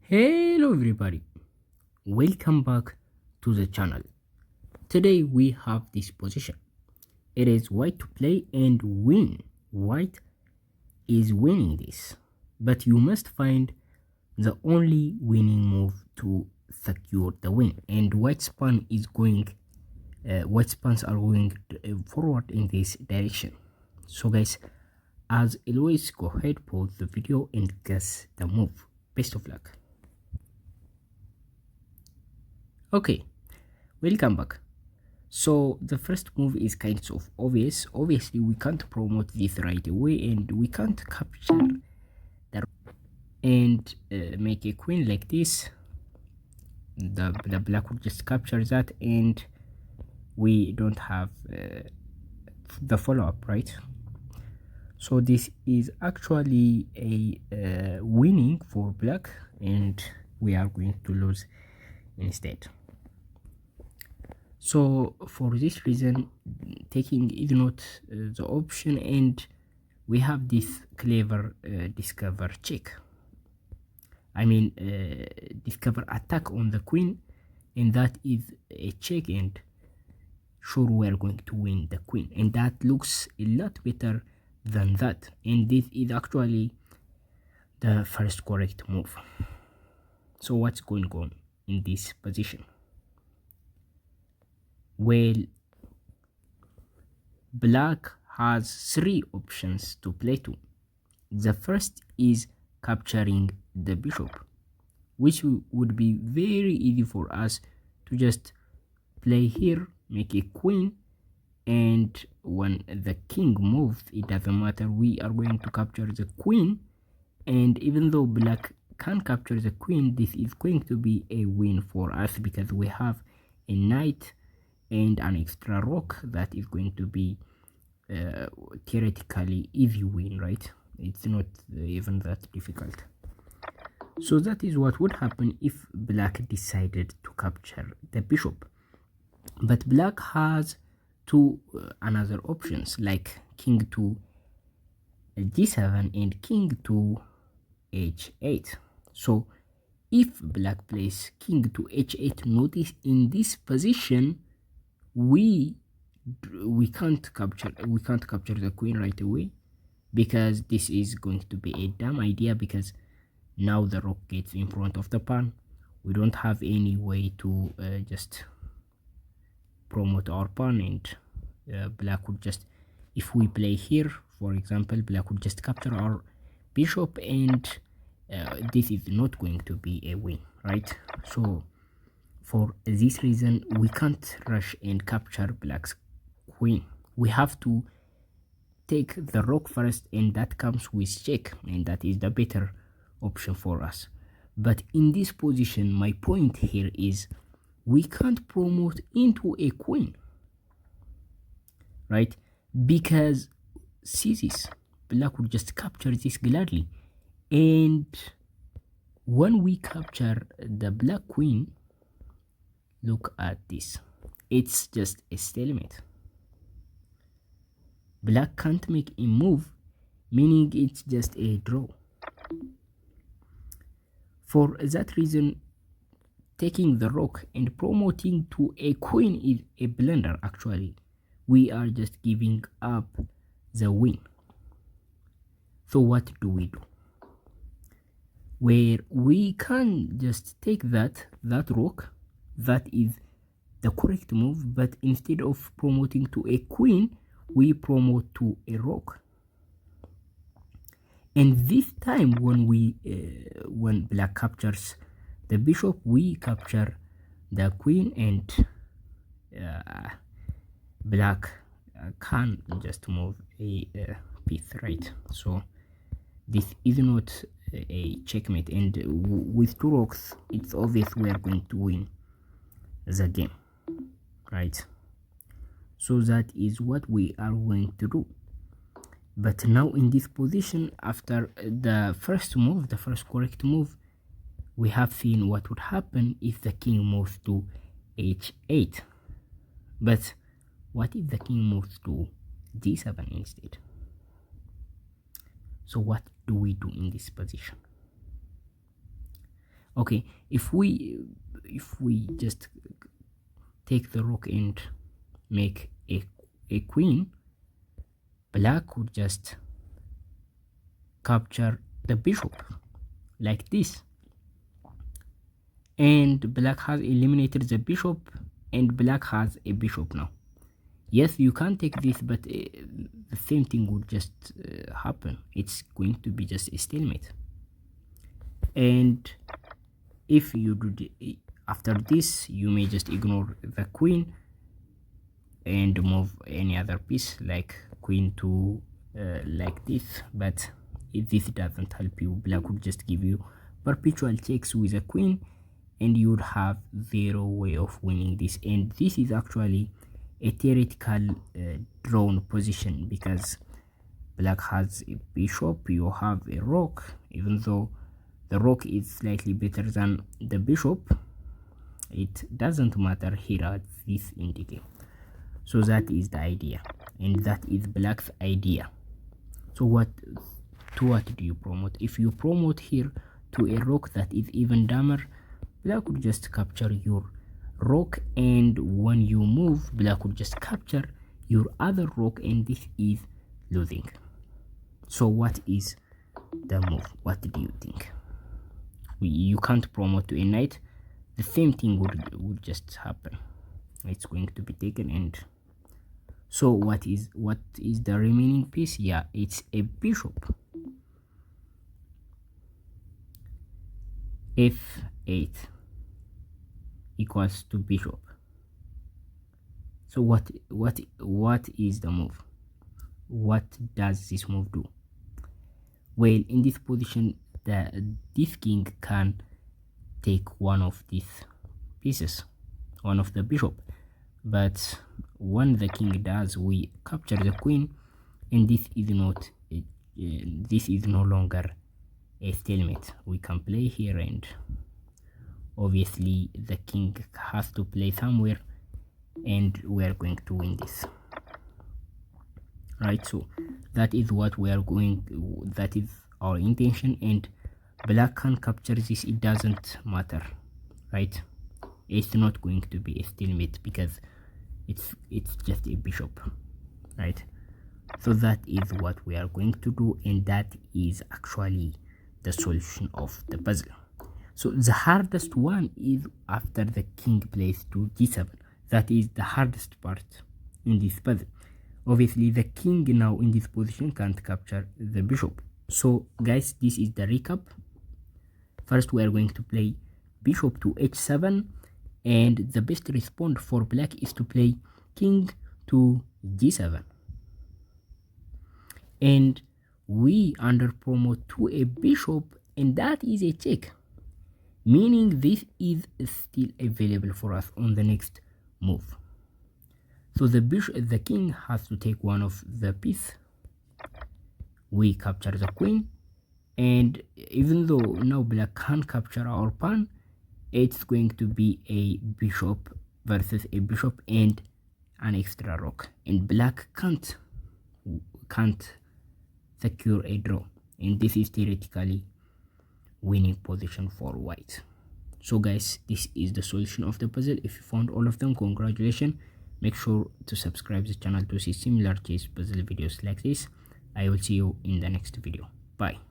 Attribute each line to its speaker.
Speaker 1: Hello everybody, welcome back to the channel. Today we have this position. It is white to play and win. White is winning this, but you must find the only winning move to secure the win. And white pawns are going forward in this direction. So guys, as always, go ahead, pause the video and guess the move. Best of luck. Okay, welcome back. So the first move is kind of obvious. Obviously we can't promote this right away and we can't capture the and make a queen like this. The black would just capture that and we don't have the follow-up, right? So this is actually a winning for black and we are going to lose instead. So for this reason, taking is not the option, and we have this clever discover check. I mean discover attack on the queen, and that is a check, and sure we are going to win the queen, and that looks a lot better than that, and this is actually the first correct move. So what's going on in this position? Well, black has three options to play to. The first is capturing the bishop, which would be very easy for us to just play here, make a queen, and when the king moves, it doesn't matter, we are going to capture the queen. And even though black can capture the queen, this is going to be a win for us because we have a knight and an extra rook that is going to be theoretically easy win, right? It's not even that difficult. So that is what would happen if black decided to capture the bishop. But black has two another options, like king to g7 and king to h8. So if black plays king to h8, notice in this position we can't capture the queen right away, because this is going to be a dumb idea, because now the rook gets in front of the pawn. We don't have any way to just promote our pawn, and black would just, if we play here for example, black would just capture our bishop, and this is not going to be a win, right? So for this reason we can't rush and capture black's queen. We have to take the rook first, and that comes with check, and that is the better option for us. But in this position, my point here is we can't promote into a queen, right? Because see this, black would just capture this gladly, and when we capture the black queen, look at this, it's just a stalemate. Black can't make a move, meaning it's just a draw. For that reason, taking the rook and promoting to a queen is a blunder. Actually, we are just giving up the win. So what do we do? Where we can just take that rook, that is the correct move, but instead of promoting to a queen, we promote to a rook. And this time when black captures the bishop, we capture the queen, and black can just move a piece, right? So this is not a checkmate, and with two rocks it's obvious we are going to win the game, right? So that is what we are going to do. But now in this position, after the first move, the first correct move, we have seen what would happen if the king moves to h8. But what if the king moves to d7 instead? So what do we do in this position? Okay, if we just take the rook and make a queen, black would just capture the bishop like this, and black has eliminated the bishop, and black has a bishop now. Yes, you can take this, but the same thing would just happen. It's going to be just a stalemate. And if you do after this, you may just ignore the queen and move any other piece like queen to like this, but if this doesn't help you, black would just give you perpetual checks with a queen, and you would have zero way of winning this. And this is actually a theoretical drawn position, because black has a bishop, you have a rook. Even though the rook is slightly better than the bishop, it doesn't matter here at this endgame. So that is the idea, and that is black's idea. So what do you promote? If you promote here to a rook that is even dumber, black would just capture your rook, and when you move, black would just capture your other rook, and this is losing. So what is the move? What do you think? You can't promote to a knight. The same thing would just happen. It's going to be taken, and so what is the remaining piece? Yeah, it's a bishop. F8 equals to bishop. So what is the move? What does this move do? Well, in this position, this king can take one of these pieces, one of the bishop, but when the king does, we capture the queen, and this is not this is no longer a stalemate. We can play here, and obviously the king has to play somewhere, and we are going to win this, right? So that is what we are going, that is our intention, and black can capture this. It doesn't matter, right? It's not going to be a stalemate because it's just a bishop, right? So that is what we are going to do, and that is actually the solution of the puzzle. So the hardest one is after the king plays to g7. That is the hardest part in this puzzle. Obviously the king now in this position can't capture the bishop. So guys, this is the recap. First we are going to play bishop to h7, and the best response for black is to play king to g7, and we under promote to a bishop, and that is a check, meaning this is still available for us on the next move. So the king has to take one of the piece. We capture the queen, and even though now black can't capture our pawn, it's going to be a bishop versus a bishop and an extra rook, and black can't secure a draw, and this is theoretically winning position for white. So guys, this is the solution of the puzzle. If you found all of them, congratulations. Make sure to subscribe to the channel to see similar chess puzzle videos like this. I will see you in the next video. Bye.